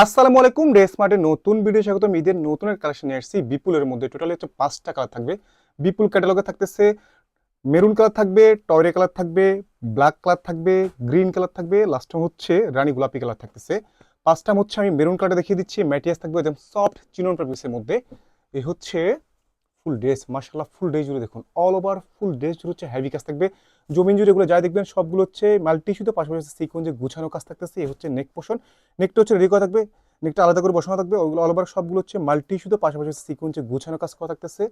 আসসালামু আলাইকুম, ডে স্মার্টের নতুন ভিডিও স্বাগতম। ঈদের নতুন কালেকশন নিয়ে আসছি বিপুলের মধ্যে। টোটালি হচ্ছে 5টা কালার থাকবে। বিপুল ক্যাটালগে থাকতেছে মেরুন কালার থাকবে, টয়রে কালার থাকবে, ব্ল্যাক কালার থাকবে, গ্রিন কালার থাকবে, লাস্ট হচ্ছে রানী গোলাপি কালার থাকতেছে। 5টা হচ্ছে আমি মেরুন কালারটা দেখিয়ে দিচ্ছি। ম্যাটিয়াস থাকবে একদম সফট চিনন ফেব্রিক্সের মধ্যে। এই হচ্ছে ফুল ড্রেস, মাশাআল্লাহ ফুল ড্রেস জুড়ে দেখুন, অল ওভার ফুল ড্রেস জুড়ে হচ্ছে হেভি কাজ থাকবে। জমিন জুড়ে এগুলো যাই দেখবেন সবগুলো হচ্ছে মাল্টি ইস্যুতে, পাশাপাশি সিকোয়েন্সে গুছানো কাজ থাকতেছে। এই হচ্ছে নেক পোর্শন, নেকটা হচ্ছে রেডি করা থাকবে, নেকটা আলাদা করে বসানো থাকবে। ওইগুলো অল ওভার সবগুলো হচ্ছে মাল্টি ইস্যুতে, পাশাপাশি সিকোয়েন্সে গুছানো কাজ করা থাকতেছে।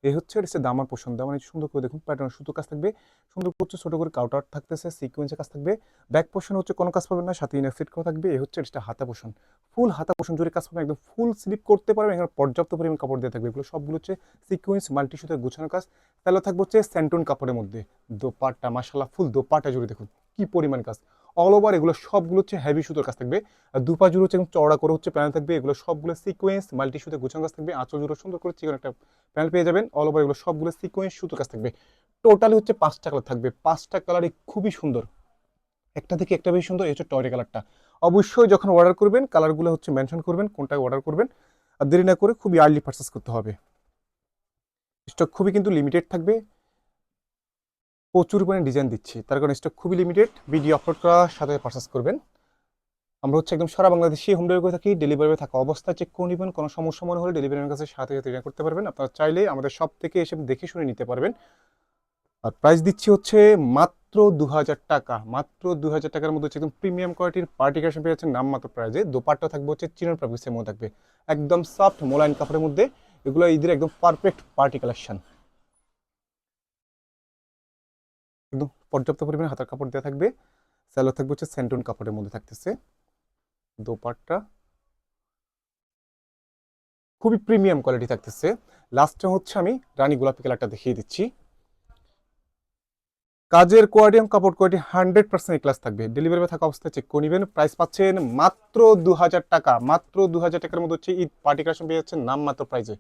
এই হচ্ছে এটা হচ্ছে দামার পোর্শন, দামান সুন্দর করে দেখুন প্যাটার্ন সুতো কাজ থাকবে, সুন্দর করছে ছোট করে কাউটার থাকতেছে, সিকোয়েন্সের কাজ থাকবে। ব্যাক পোর্শন হচ্ছে কোনো কাজ পাবেন না, সাথে ইনার ফিট করা থাকবে। এই হচ্ছে এটা হাতা পোর্শন, ফুল হাতা পোর্শন জুড়ে কাজ পাবেন, একদম ফুল স্লিপ করতে পারবেন। এখানে পর্যাপ্ত পরিমাণ কাপড় দিয়ে থাকবে। এগুলো সবগুলো হচ্ছে সিকোয়েন্স মাল্টি সুতো গুছানো কাজ। তাহলে থাকবে হচ্ছে স্যান্টুন কাপড়ের মধ্যে। দোপাট্টা মাশাআল্লাহ ফুল দোপাট্টা জুড়ে দেখুন কি পরিমাণ কাজ, অল ওভার এগুলো সবগুলো হচ্ছে হেভি সুতোর কাজ থাকবে। আর দুপা জুড়ে হচ্ছে একদম চওড়া করে হচ্ছে প্যানেল থাকবে। এগুলো সবগুলো সিকোয়েন্স মাল্টি সুতো গুছানো কাজ থাকবে। আঁচল জুড়ে সুন্দর করে চিকন একটা প্যানেল পেয়ে যাবেন। অল ওভার এগুলো সবগুলো সিকোয়েন্স সুতোর কাজ থাকবে। টোটালি হচ্ছে 5টা কালার থাকবে, 5টা কালারই খুবই সুন্দর, একটা থেকে একটা বেশি সুন্দর। এই হচ্ছে টয়রে কালারটা। অবশ্যই যখন অর্ডার করবেন কালারগুলো হচ্ছে মেনশন করবেন কোনটা অর্ডার করবেন, আর দেরি না করে খুবই আর্লি পারচেস করতে হবে। স্টক খুবই কিন্তু লিমিটেড থাকবে, প্রচুর পরিমাণে ডিজাইন দিচ্ছি, তার কারণে স্টক খুবই লিমিটেড। ভিডিও আপলোড করার সাথে পারচেস করবেন। আমরা হচ্ছে একদম সারা বাংলাদেশে হোম ডেলিভারি করে থাকি। ডেলিভারি থাকা অবস্থায় চেক করে নেবেন, কোনো সমস্যা মনে হলে ডেলিভারির কাছে সাথে সাথে রিটার্ন করতে পারবেন। আপনারা চাইলে আমাদের সব থেকে এসে দেখে শুনে নিতে পারবেন। আর প্রাইস দিচ্ছি হচ্ছে মাত্র 2000 টাকা, মাত্র 2000 টাকার মধ্যে হচ্ছে একদম প্রিমিয়াম কোয়ালিটির পার্টি কালেকশন পেয়ে যাচ্ছেন নামমাত্র প্রাইসে। দোপাট্টা থাকবে হচ্ছে চিনন ফ্যাব্রিক্সের মধ্যে থাকবে, একদম সফট মোলায়েম কাপড়ের মধ্যে। এগুলো ঈদের একদম পারফেক্ট পার্টি কালেকশন। একদম পর্যাপ্ত পরিমাণে হাতার কাপড় দেওয়া থাকবে। স্যালো থাকবে হচ্ছে স্যান্টুন কাপড়ের মধ্যে থাকতেছে। দোপাট্টা খুবই প্রিমিয়াম কোয়ালিটি থাকতেছে। লাস্টে হচ্ছে আমি রানী গোলাপি কালারটা দেখিয়ে দিচ্ছি। কাজের কোয়ালিটি এবং কাপড় কোয়ালিটি 100% ক্লাস থাকবে। ডেলিভারি থাকা অবস্থায় চেক করে নেবেন। প্রাইস পাচ্ছেন মাত্র 2000 টাকা, মাত্র 2000 টাকার মধ্যে হচ্ছে ঈদ পার্টি কালেকশন পেয়ে যাচ্ছেন নাম মাত্র প্রাইসে।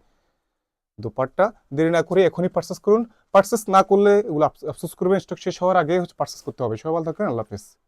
দোপাট্টা দেরি না করে এখনই পার্চেস করুন। পার্চেস না করলে এগুলো আফসোস করবেন, স্টক শেষ হওয়ার আগে হচ্ছে পার্চেস করতে হবে। সবাই ভালো থাকবেন, আল্লাহ হাফেজ।